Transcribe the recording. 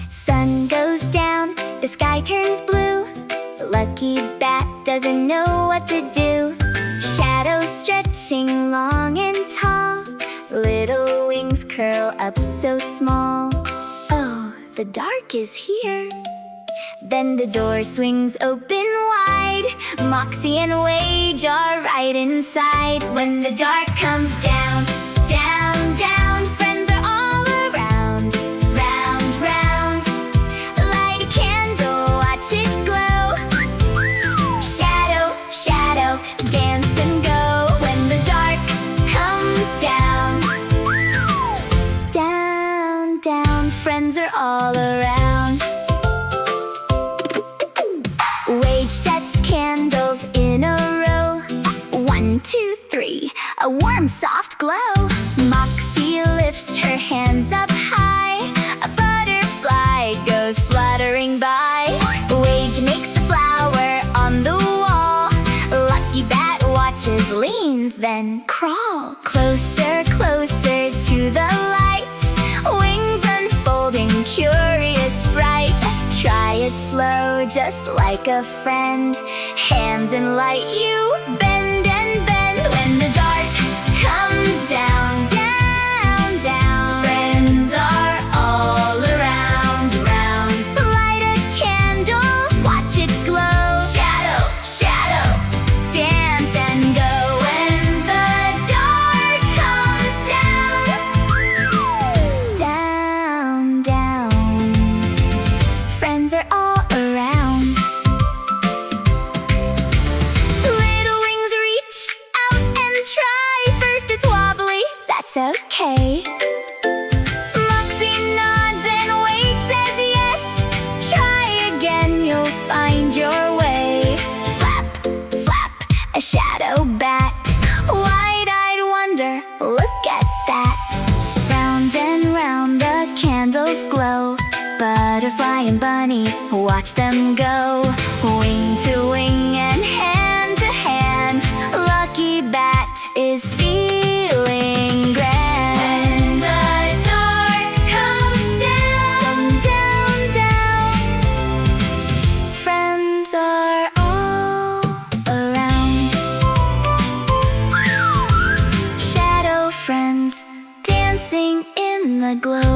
Sun goes down, the sky turns blue. Lucky bat doesn't know what to do. Shadows stretching long and tall. Little wings curl up so small. Oh, the dark is here. Then the door swings open wide. Moxy and Wage are right inside. When the dark comes down, down, down, friends are all around. Round, round, light a candle, watch it glow. Shadow, shadow, dance and go. When the dark comes down, down, down, friends are all around. Wage sets candles in a row. 1, 2, 3, a warm, soft glow. Moxy lifts her hands up high. A butterfly goes fluttering by. Wage makes a flower on the wall. Lucky bat watches, leans, then crawl. Closer, closer to the light. Wings unfolding, curious, bright. Try it slow, just like a friend. Hands in light, you bend and bend. When the dark comes down, down, down, friends are all around, round. Light a candle, watch it glow. Shadow, shadow, dance and go. When the dark comes down, down, down, friends are all around. Little wings reach out and try. First it's wobbly, that's okay. Moxy nods and Wage says yes. Try again, you'll find your way. Flap, flap, a shadow bat. Wide-eyed wonder, look at that. Round and round the candles glow. Butterfly and bunny, watch them go. Wing to wing and hand to hand. Lucky bat is feeling grand. When the dark comes down, down, down, friends are all around. Shadow friends dancing in the glow.